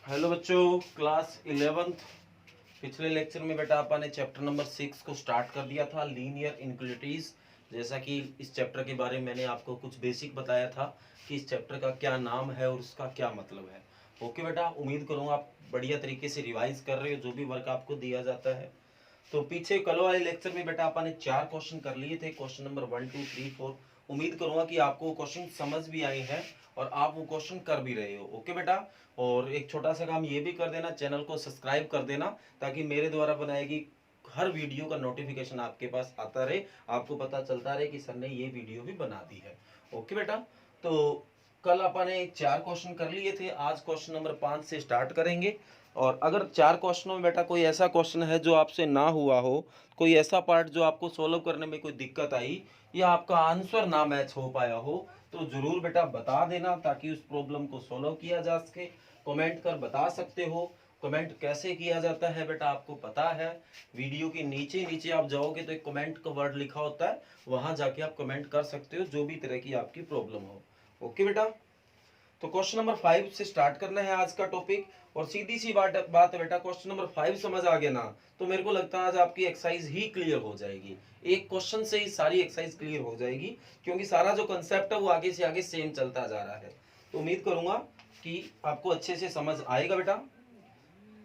Hello बच्चों, class 11th। पिछले lecture में बेटा आपने चैप्टर नंबर 6 को स्टार्ट कर दिया था, लीनियर इनइक्वालिटीज। जैसा कि इस चैप्टर के बारे में मैंने आपको कुछ बेसिक बताया था कि इस चैप्टर का क्या नाम है और उसका क्या मतलब है। ओके बेटा, उम्मीद करूँगा आप बढ़िया तरीके से रिवाइज कर रहे हो जो भी वर्क आपको दिया जाता है। तो पीछे कल वाले लेक्चर में बेटा आपने 4 क्वेश्चन कर लिए थे, क्वेश्चन नंबर 1 2 3 4। उम्मीद करूंगा कि आपको क्वेश्चन समझ भी आए हैं और आप वो क्वेश्चन कर भी रहे हो। ओके बेटा, और एक छोटा सा काम ये भी कर देना, चैनल को सब्सक्राइब कर देना ताकि मेरे द्वारा बनाएगी हर वीडियो का नोटिफिकेशन आपके पास आता रहे, आपको पता चलता रहे कि सर ने ये वीडियो भी बना दी है। ओके बेटा, तो कल अपन ने 4 क्वेश्चन कर लिए थे, आज क्वेश्चन नंबर 5 से स्टार्ट करेंगे। और अगर 4 क्वेश्चनों में बेटा कोई ऐसा क्वेश्चन है जो आपसे ना हुआ हो, कोई ऐसा पार्ट जो आपको सोल्व करने में कोई दिक्कत आई या आपका आंसर ना मैच हो पाया हो, तो जरूर बेटा बता देना ताकि उस प्रॉब्लम को सोल्व किया जा सके। कमेंट कर बता सकते हो। कमेंट कैसे किया जाता है बेटा आपको पता है, वीडियो के नीचे नीचे आप जाओगे तो एक कमेंट का वर्ड लिखा होता है, वहां जाके आप कमेंट कर सकते हो जो भी तरह की आपकी प्रॉब्लम हो। ओके बेटा, तो क्वेश्चन नंबर 5 से स्टार्ट करना है आज का टॉपिक। और सीधी सी बात है बेटा, क्वेश्चन नंबर 5 समझ आ गया ना तो मेरे को लगता है आज आपकी एक्सरसाइज ही क्लियर हो जाएगी। एक क्वेश्चन से ही सारी एक्सरसाइज क्लियर हो जाएगी, क्योंकि सारा जो कंसेप्ट है वो आगे से आगे सेम चलता जा रहा है। तो उम्मीद करूंगा कि आपको अच्छे से समझ आएगा बेटा।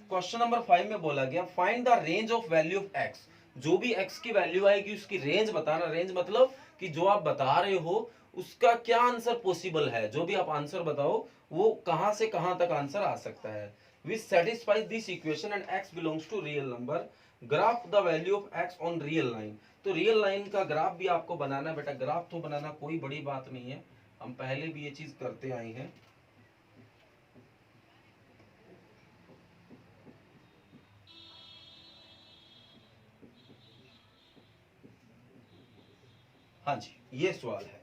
क्वेश्चन नंबर 5 में बोला गया find the range of value of x. जो भी एक्स की वैल्यू आएगी उसकी रेंज बताना। रेंज मतलब कि जो आप बता रहे हो उसका क्या आंसर पॉसिबल है, जो भी आप आंसर बताओ वो कहां से कहां तक आंसर आ सकता है। Which satisfies this equation and x belongs to real number, graph the value of x on real line. तो रियल लाइन का ग्राफ भी आपको बनाना है बेटा। ग्राफ तो बनाना कोई बड़ी बात नहीं है, हम पहले भी ये चीज करते आए हैं। हाँ जी, ये सवाल है।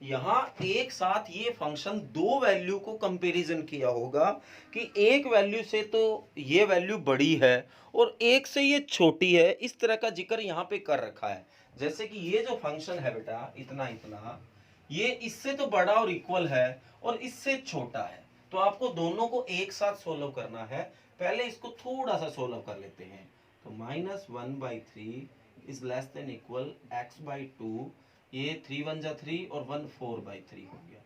यहां एक साथ ये फंक्शन दो वैल्यू को कंपैरिजन किया होगा कि एक वैल्यू से तो ये वैल्यू बड़ी है और एक से ये छोटी है, इस तरह का जिक्र यहां पे कर रखा है। जैसे कि ये जो फंक्शन है बेटा इतना इतना, ये इससे तो बड़ा और इक्वल है और इससे छोटा है, तो आपको दोनों को एक साथ सोल्व करना है। पहले इसको थोड़ा सा सोल्व कर लेते हैं। तो -1/3 is less than equal x/2। ये 3 1 जा 3 और 1 4/3 हो गया।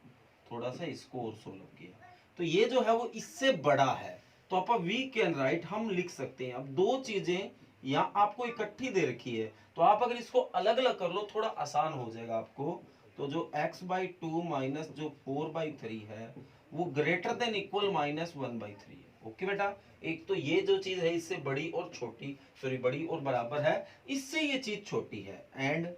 थोड़ा सा इसको और सोल्व किया तो ये जो है वो इससे बड़ा है, तो आप वी कैन राइट, हम लिख सकते हैं। अब दो चीजें यहाँ आपको इकट्ठी दे रखी है, तो आप अगर इसको अलग अलग कर लो थोड़ा आसान हो जाएगा आपको। तो जो x/2 माइनस जो 4/3 है वो ग्रेटर देन इक्वल -1/3 है। ओके बेटा, एक तो ये जो चीज है इससे बड़ी और छोटी, सॉरी बड़ी और बराबर है, इससे ये चीज छोटी है। एंड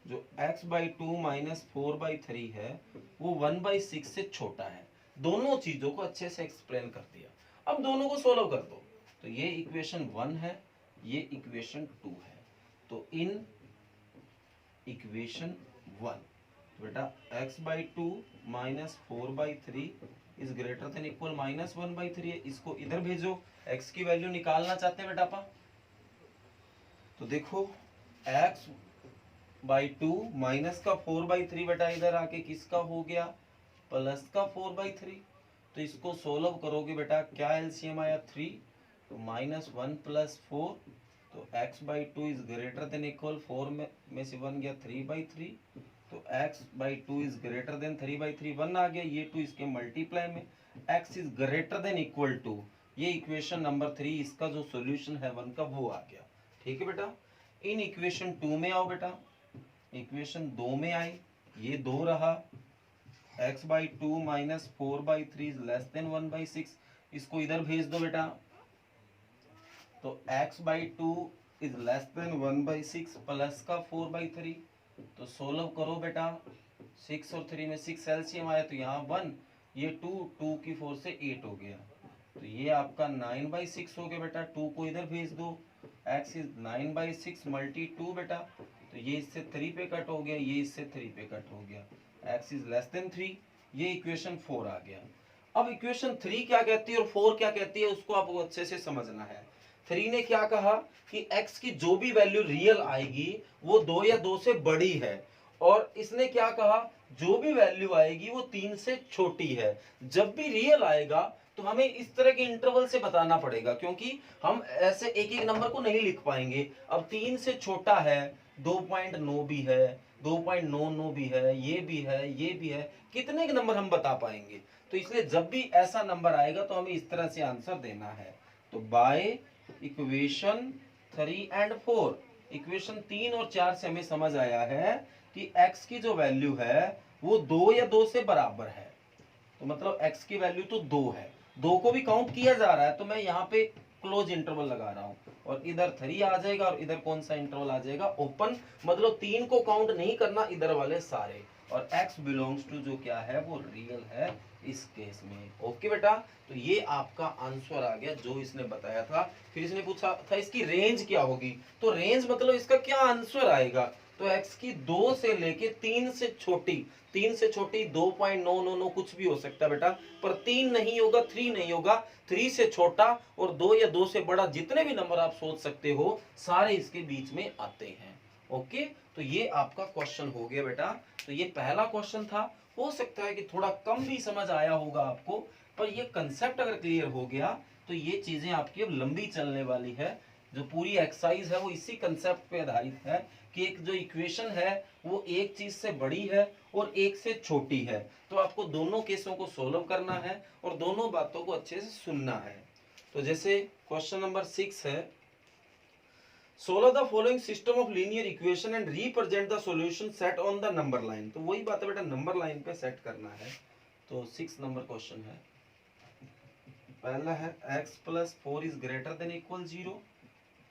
जो x/2 माइनस 4/3 है वो 1/6 से छोटा है। दोनों चीजों को अच्छे से एक्सप्लेन कर दिया। अब दोनों को सोल्व कर दो। तो ये इक्वेशन 1 है, ये इक्वेशन 2 है। तो इन इक्वेशन 1 बेटा x/2 minus 4/3 is greater than equal -1/3 है। इसको इधर भेजो, x की वैल्यू निकालना चाहते हैं बेटा आप। तो देखो x/2 माइनस का 4/3 बेटा इधर आके किसका हो गया, प्लस का 4/3। तो इसको सोल्व करोगे बेटा, क्या एलसीएम आया 3, तो -1 + 4। तो x/2 is greater than equal 4 में से 1 गया 3/3। तो x/2 इज ग्रेटर देन 3/3, 1 आ गया, ये 2 इसके मल्टीप्लाई में, x is greater than equal to, ये इक्वेशन नंबर 3 इसका जो सॉल्यूशन है 1 का वो आ गया। ठीक है बेटा, इन इक्वेशन 2 में आओ बेटा। इक्वेशन 2 में आए, ये 2 रहा, x/2 minus 4/3 is less than 1/6। इसको इधर भेज दो बेटा। तो x/2 is less than 1/6 plus का 4/3। तो सोल्व करो बेटा, 6 और 3 में 6 एलसीएम आया, तो यहाँ 1, ये 2, 2 की 4 से 8 हो गया। तो ये आपका 9/6 हो गया बेटा। 2 को इधर भेज दो, x इज 9/6 मल्टी 2 बेटा। तो ये इससे 3 पे कट हो गया, ये इससे 3 पे कट हो गया, x इज लेस देन 3। ये इक्वेशन 4 आ गया। अब इक्वेशन 3 क्या कहती है और 4 क्या कहती है उसको आपको अच्छे से समझना है। 3 ने क्या कहा कि x की जो भी वैल्यू रियल आएगी वो 2 या 2 से बड़ी है, और इसने क्या कहा जो भी वैल्यू आएगी वो 3 से छोटी है। जब भी रियल आएगा तो हमें इस तरह के इंटरवल से बताना पड़ेगा, क्योंकि हम ऐसे एक एक नंबर को नहीं लिख पाएंगे। अब 3 से छोटा है, 2.9 भी है, 2.99 भी है, ये भी है, ये भी है, कितने के नंबर हम बता पाएंगे। तो इसलिए जब भी ऐसा नंबर आएगा तो हमें इस तरह से आंसर देना है। तो बाय इक्वेशन 3 एंड 4, इक्वेशन 3 और 4 से हमें समझ आया है कि x की जो वैल्यू है वो 2 या 2 से बराबर है। तो मतलब x की वैल्यू तो 2 है, 2 को भी काउंट किया जा रहा है, तो मैं यहाँ पे क्लोज इंटरवल लगा रहा हूँ, और इधर 3 आ जाएगा और इधर कौन सा इंटरवल आ जाएगा, ओपन। मतलब 3 को काउंट नहीं करना, इधर वाले सारे, और x बिलोंग्स टू जो क्या है वो रियल है इस केस में। ओके बेटा, तो ये आपका आंसर आ गया जो इसने बताया था। फिर इसने पूछा था इसकी रेंज क्या होगी, तो रेंज मतलब इसका क्या आंसर आएगा। तो x की 2 से लेके 3 से छोटी, 3 से छोटी 2.999 कुछ भी हो सकता है बेटा, पर 3 नहीं होगा, 3 नहीं होगा, 3 से छोटा और 2 या 2 से बड़ा जितने भी नंबर आप सोच सकते हो सारे इसके बीच में आते हैं। ओके, तो ये आपका क्वेश्चन हो गया बेटा। तो ये पहला क्वेश्चन था, हो सकता है कि थोड़ा कम भी समझ आया होगा आपको, पर ये कंसेप्ट अगर क्लियर हो गया तो ये चीजें आपकी अब लंबी चलने वाली है। जो पूरी एक्सरसाइज है वो इसी कंसेप्ट पे आधारित है कि एक जो इक्वेशन है वो एक चीज से बड़ी है और एक से छोटी है, तो आपको दोनों केसों को सोल्व करना है और दोनों बातों को अच्छे से सुनना है। तो जैसे क्वेश्चन नंबर 6 है, solve the following system of linear equation and represent the solution set on the number line. तो वही बात है बेटा, नंबर लाइन पे सेट करना है। तो 6 नंबर क्वेश्चन है, पहला है x plus 4 is greater than equal 0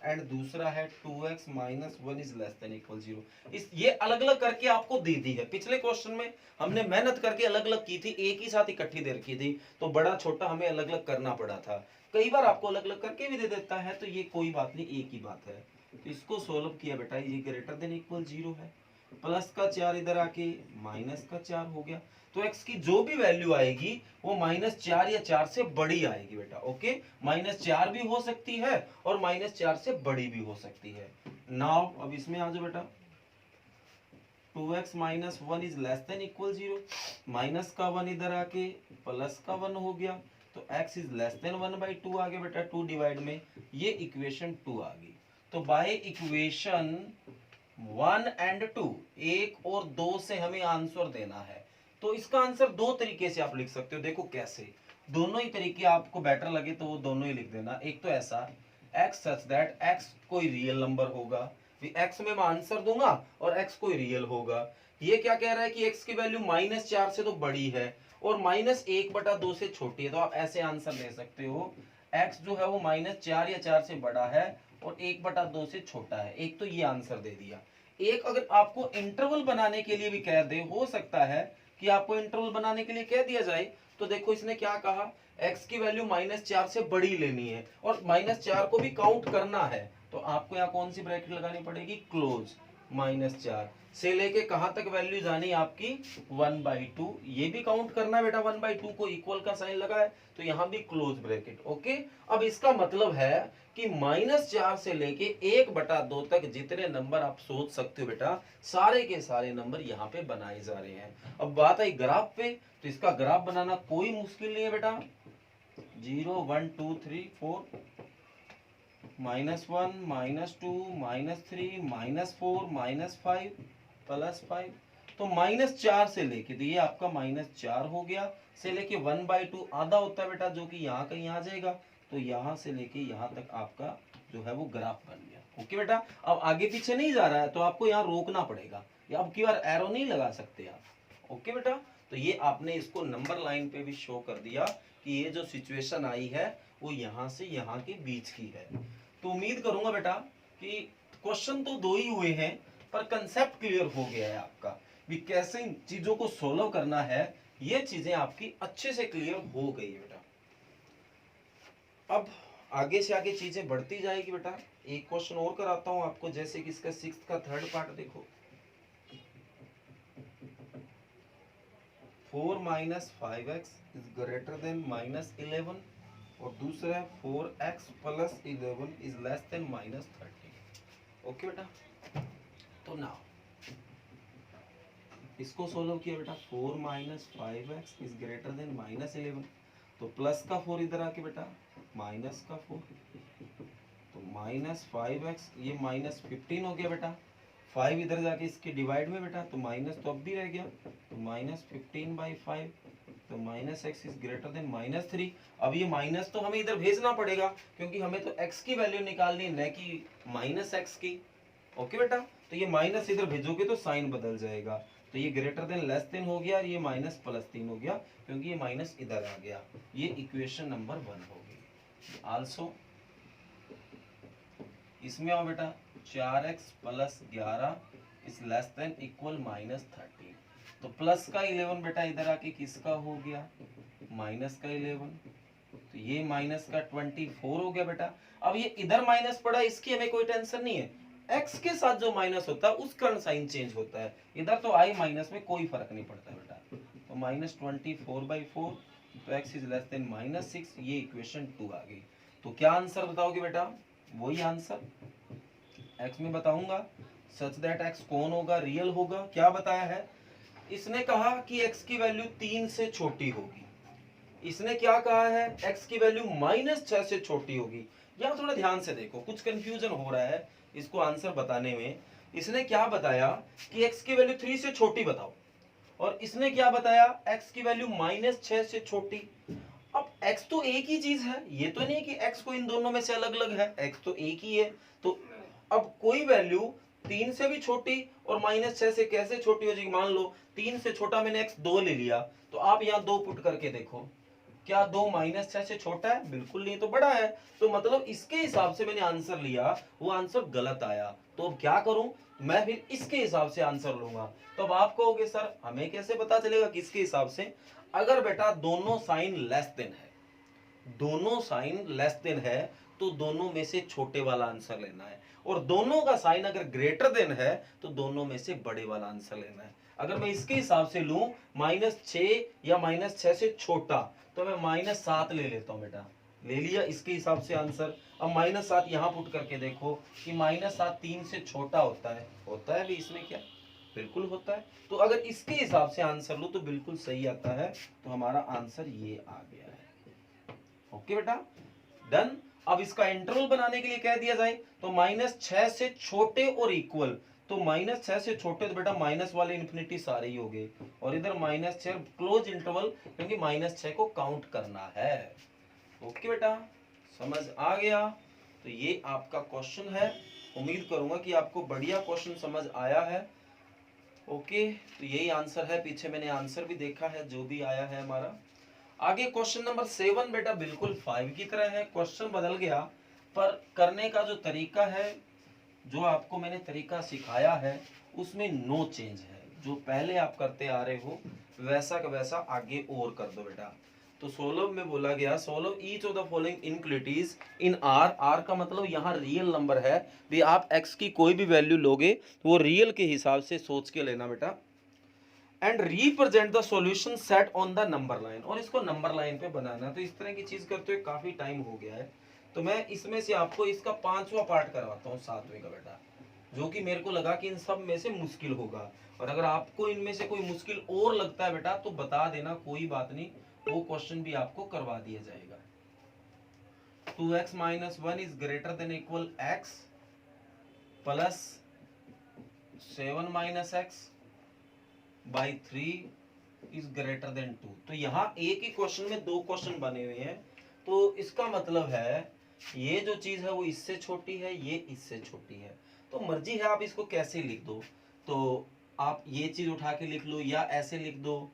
and दूसरा है 2x minus 1 is less than equal 0। इस ये अलग अलग करके आपको दे दी है। पिछले क्वेश्चन में हमने मेहनत करके अलग अलग की थी, एक ही साथ इकट्ठी दे रखी थी, तो बड़ा छोटा हमें अलग अलग करना पड़ा था। कई बार आपको अलग अलग करके भी दे देता है, तो ये कोई बात नहीं, एक ही बात है। तो इसको सोल्व किया बेटा, ये ग्रेटर देन इक्वल 0 है, प्लस का 4 इधर आके माइनस का 4 हो गया। तो x की जो भी वैल्यू आएगी वो -4 या 4 से बड़ी आएगी बेटा। ओके, -4 भी हो सकती है और -4 से बड़ी भी हो सकती है। नाउ अब इसमें आ जाओ बेटा, 2x minus 1 is less than equal 0, minus का 1 इधर आके प्लस का 1 हो गया, तो x इज लेस देन 1/2 आ गया बेटा, 2 डिवाइड में, ये इक्वेशन 2 आ गई। तो बाय इक्वेशन 1 एंड 2, 1 और 2 से हमें आंसर देना है। तो इसका आंसर दो तरीके से आप लिख सकते हो, देखो कैसे, दोनों ही तरीके आपको बेटर लगे तो वो दोनों ही लिख देना। एक तो ऐसा, x सच दैट x कोई रियल नंबर होगा, x में मैं आंसर दूंगा और x कोई रियल होगा। ये क्या कह रहा है कि x की वैल्यू -4 से तो बड़ी है और -1/2 से छोटी है, तो आप ऐसे आंसर दे सकते हो, x जो है वो -4 या 4 से बड़ा है और 1/2 से छोटा है। एक तो ये आंसर दे दिया। एक अगर आपको इंटरवल बनाने के लिए भी कह दे, हो सकता है कि आपको इंटरवल बनाने के लिए कह दिया जाए, तो देखो इसने क्या कहा, x की वैल्यू -4 से बड़ी लेनी है और -4 को भी काउंट करना है, तो आपको यहाँ कौन सी ब्रैकेट लगानी पड़ेगी, क्लोज, -4 से लेके कहां तक वैल्यू जानी आपकी 1/2, ये भी काउंट करना है बेटा, 1/2 को इक्वल का साइन लगा है तो यहां भी क्लोज ब्रैकेट। ओके, अब इसका मतलब है कि -4 से लेके 1/2 तक जितने नंबर आप सोच सकते हो बेटा, सारे के सारे नंबर यहाँ पे बनाए जा रहे हैं। अब बात आई ग्राफ पे, तो इसका ग्राफ बनाना कोई मुश्किल नहीं है बेटा, 0 1 2 3 4, -1 -2 -3 -4 -5 +5, तो -4 से लेके, तो ये आपका -4 हो गया, से लेके 1/2 आधा होता है बेटा, जो कि यहाँ कहीं आ जाएगा, तो यहाँ से लेके यहाँ तक आपका जो है वो ग्राफ बन गया। ओके बेटा, अब आगे पीछे नहीं जा रहा है तो आपको यहाँ रोकना पड़ेगा, या अब की बार एरो नहीं लगा सकते आप। ओके बेटा, तो ये आपने इसको नंबर लाइन पे भी शो कर दिया कि ये जो सिचुएशन आई है वो यहाँ से यहाँ के बीच की है। तो उम्मीद करूंगा बेटा कि क्वेश्चन तो दो ही हुए हैं पर कंसेप्ट क्लियर हो गया है आपका, भी कैसे इन चीजों को सोल्व करना है, ये चीजें आपकी अच्छे से क्लियर हो गई है बेटा। अब आगे से आगे चीजें बढ़ती जाएगी बेटा। एक क्वेश्चन और कराता हूं आपको, जैसे कि इसका 6th का थर्ड पार्ट देखो, 4 - 5x इज ग्रेटर देन -11, और दूसरा है 4x + 11 is less than -13। Okay बेटा, तो नाउ इसको सोल्व किया बेटा, 4 - 5x इज ग्रेटर देन -11, तो प्लस का 4 इधर आके बेटा माइनस का 4, तो -5x, ये -15 हो गया बेटा, 5 इधर जाके इसके डिवाइड में बेटा, तो माइनस तो अब भी रह गया, तो -15/5, तो -x इज ग्रेटर देन -3। अब ये माइनस तो हमें इधर भेजना पड़ेगा क्योंकि हमें तो x की वैल्यू निकालनी है, न कि -x की। ओके बेटा, तो ये माइनस इधर भेजोगे तो साइन बदल जाएगा, तो ये ग्रेटर देन लेस देन हो गया और ये माइनस प्लस 3 हो गया क्योंकि ये माइनस इधर आ गया। ये इक्वेशन नंबर 1 होगी। आल्सो इसमें आओ बेटा 4x + 11 is less than equal -13। तो प्लस का 11 बेटा इधर आके किसका हो गया, माइनस का 11, तो ये माइनस का 24 हो गया बेटा। अब ये इधर माइनस पड़ा, इसकी हमें कोई टेंशन नहीं है, x के साथ जो माइनस होता है उसका साइन चेंज होता है, इधर तो i माइनस में कोई फर्क नहीं पड़ता बेटा। तो -24/4, तो x इज लेस देन -6, ये इक्वेशन 2 आ गई। तो क्या आंसर बताओगे बेटा, वही आंसर x में बताऊंगा, सच दैट x कौन होगा, रियल होगा। क्या बताया है इसने, कहा कि x की वैल्यू 3 से छोटी होगी। इसने क्या कहा है, x की वैल्यू -6 से छोटी होगी। यहाँ थोड़ा ध्यान से देखो, कुछ कंफ्यूजन हो रहा है इसको आंसर बताने में। इसने क्या बताया कि x की वैल्यू 3 से छोटी बताओ, और इसने क्या बताया x की वैल्यू -6 से छोटी। अब x तो एक ही चीज है, ये तो नहीं कि x को इन दोनों में से अलग अलग है, x तो एक ही है। तो अब कोई वैल्यू 3 से भी छोटी और -6 से कैसे छोटी हो जाएगी, मान लो 3 से छोटा मैंने x 2 ले लिया, तो आप यहाँ 2 पुट करके देखो, क्या 2 -6 से छोटा है, बिल्कुल नहीं, तो बड़ा है। तो मतलब इसके हिसाब से मैंने आंसर लिया, वो आंसर गलत आया। तो अब क्या करूं, मैं फिर इसके हिसाब से आंसर लूंगा। तो अब आप कहोगे सर हमें कैसे पता चलेगा किसके हिसाब से, अगर बेटा दोनों साइन लेस देन है, दोनों साइन लेस देन है, तो दोनों में से छोटे वाला आंसर लेना है, और दोनों का साइन अगर ग्रेटर देन है तो दोनों में से बड़े वाला आंसर लेना है। अगर मैं इसके हिसाब से लूं -6 या -6 से छोटा, तो मैं -7 ले लेता हूं बेटा, ले लिया इसके हिसाब से आंसर। अब -7 यहां पुट करके देखो कि -7 3 से छोटा होता है भी, इसमें क्या बिल्कुल होता है। तो अगर इसके हिसाब से आंसर लो तो बिल्कुल सही आता है, तो हमारा आंसर ये आ गया है। ओके बेटा, डन। अब इसका इंटरवल बनाने के लिए कह दिया जाए तो -6 से छोटे और इक्वल, तो -6 से छोटे तो बेटा माइनस वाले इन्फिनिटी सारे ही हो गए, और इधर -6 क्लोज इंटरवल, क्योंकि -6 को काउंट करना है। ओके बेटा, समझ आ गया। तो ये आपका क्वेश्चन है, उम्मीद करूंगा कि आपको बढ़िया क्वेश्चन समझ आया है। ओके, तो यही आंसर है, पीछे मैंने आंसर भी देखा है जो भी आया है हमारा। आगे क्वेश्चन नंबर 7 बेटा बिल्कुल 5 की तरह है, क्वेश्चन बदल गया, पर करने का जो तरीका है, जो आपको मैंने तरीका सिखाया है उसमें नो चेंज है, जो पहले आप करते आ रहे हो वैसा का वैसा आगे और कर दो बेटा। तो 16 में बोला गया, solve each of the following inequalities in R, R का मतलब यहाँ रियल नंबर है भी, आप x की कोई भी वैल्यू लोगे वो रियल के हिसाब से सोच के लेना बेटा, and represent the solution set on the number line, और इसको नंबर लाइन पे बनाना। तो इस तरह की चीज करते हुए काफी टाइम हो गया है, तो मैं इसमें से आपको इसका 5वां पार्ट करवाता हूँ 7वें का बेटा, जो कि मेरे को लगा कि इन सब में से मुश्किल होगा। और अगर आपको इनमें से कोई मुश्किल और लगता है बेटा तो बता देना, कोई बात नहीं, वो क्वेश्चन भी आपको करवा दिया जाएगा। 2x - 1 is greater than equal x plus 7 - x by 3 is greater then 2। तो यहाँ एक ही क्वेश्चन में 2 क्वेश्चन बने हुए हैं, तो इसका मतलब है ये जो चीज है वो इससे छोटी है, ये इससे छोटी है। तो मर्जी है आप इसको कैसे लिख दो, तो आप ये चीज उठा के लिख लो या ऐसे लिख दो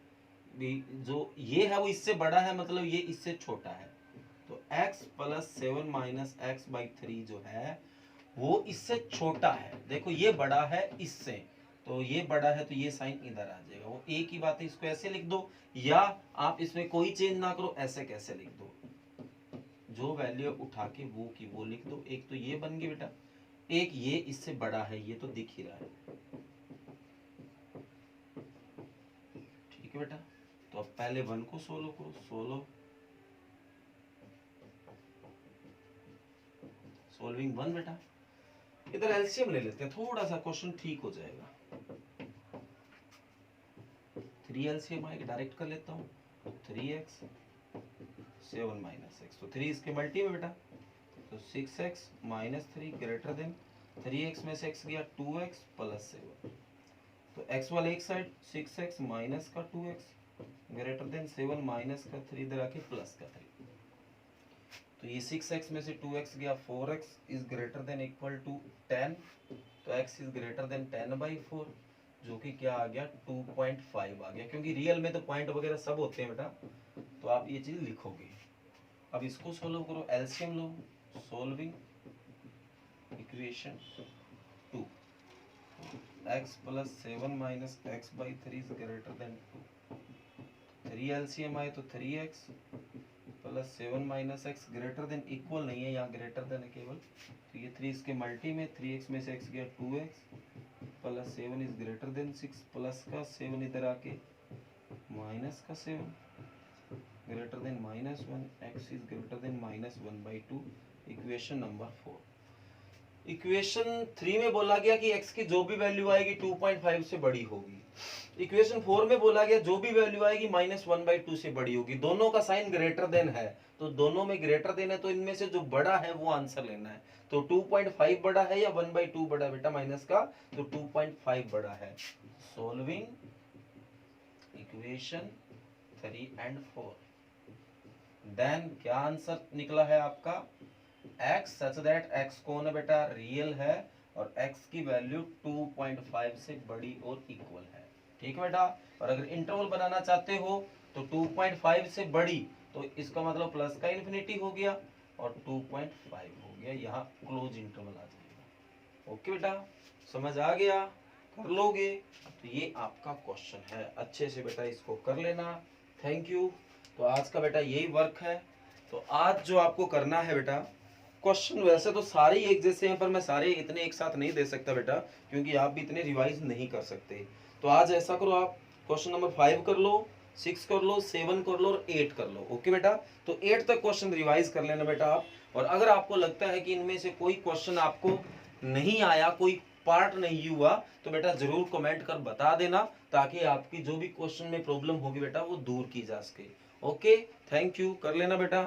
भी, जो ये है वो इससे बड़ा है, मतलब ये इससे छोटा है। तो x प्लस 7 - x/3 जो है वो इससे छोटा है, देखो ये बड़ा है इससे, तो ये बड़ा है तो ये साइन इधर आ जाएगा, वो एक ही बात है, इसको ऐसे लिख दो, या आप इसमें कोई चेंज ना करो, ऐसे कैसे लिख दो, जो वैल्यू उठा के वो की वो लिख दो। एक तो ये बन गया बेटा, एक ये इससे बड़ा है, ये तो दिख ही रहा है, ठीक है बेटा। तो अब पहले 1 को सोल्व करो, सोल्विंग 1 बेटा, इधर एलसीएम ले लेते हैं, थोड़ा सा क्वेश्चन ठीक हो जाएगा। 3 एलसीएम आएगा, डायरेक्ट कर लेता हूँ, 3x 7 माइनस एक्स, तो 3 इसके मल्टी में बेटा, तो 6x minus 3 greater than 3x में से x गया 2x प्लस 7, तो x वाले एक साइड 6x माइनस का 2x ग्रेटर देन 7 माइनस का 3 इधर आके प्लस का 3, तो ये 6x में से 2x गया 4x is greater than equal to 10, तो x इज ग्रेटर देन 10/4, जो कि क्या आ गया 2.5 आ गया, क्योंकि रियल में तो पॉइंट वगैरह सब होते हैं बेटा, तो आप ये चीज लिखोगे। अब इसको सोल्व करो, LCM low, solving equation 2, x plus 7 minus x/3 is greater then 2, 3 LCM आए तो 3x plus 7 minus x greater than, equal नहीं है यहाँ, ग्रेटर देन है केवल, तो ये 3 इसके मल्टी में, 3x में से x गया 2x plus 7 is greater then 6 plus का 7 इधर आके माइनस का 7 greater than -1, x is greater then -1/2, equation number 4। Equation 3 में बोला गया कि x की जो भी वैल्यू आएगी 2.5 से बड़ी होगी, इक्वेशन 4 में बोला गया जो भी वैल्यू आएगी -1/2 से बड़ी होगी, दोनों का साइन ग्रेटर देन है, तो दोनों में ग्रेटर देन है, तो इनमें से जो बड़ा है वो आंसर लेना है, तो 2.5 बड़ा है या 1/2 बड़ा है बेटा माइनस का, तो 2.5 बड़ा है। सोल्विंग इक्वेशन 3 एंड 4, देन क्या आंसर निकला है आपका, x सच दैट x कौन है बेटा, रियल है, और x की वैल्यू 2.5 से बड़ी और इक्वल है, ठीक है बेटा। और अगर इंटरवल बनाना चाहते हो तो 2.5 से बड़ी, तो इसका मतलब प्लस का इन्फिनिटी हो गया और 2.5 हो गया, यहाँ क्लोज इंटरवल आ जाएगा। ओके बेटा, समझ आ गया, कर लोगे, तो ये आपका क्वेश्चन है, अच्छे से बेटा इसको कर लेना। Thank you. तो आज का बेटा यही वर्क है। तो आज जो आपको करना है बेटा, क्वेश्चन वैसे तो सारे एक जैसे हैं, पर मैं सारे इतने एक साथ नहीं दे सकता बेटा, क्योंकि आप भी इतने रिवाइज नहीं कर सकते। तो आज ऐसा करो, आप क्वेश्चन नंबर 5 कर लो, 6 कर लो, 7 कर लो और 8 कर लो। ओके बेटा, तो 8 तक क्वेश्चन रिवाइज कर लेना बेटा आप। और अगर आपको लगता है कि इनमें से कोई क्वेश्चन आपको नहीं आया, कोई पार्ट नहीं हुआ, तो बेटा जरूर कमेंट कर बता देना, ताकि आपकी जो भी क्वेश्चन में प्रॉब्लम होगी बेटा वो दूर की जा सके। ओके, थैंक यू, कर लेना बेटा।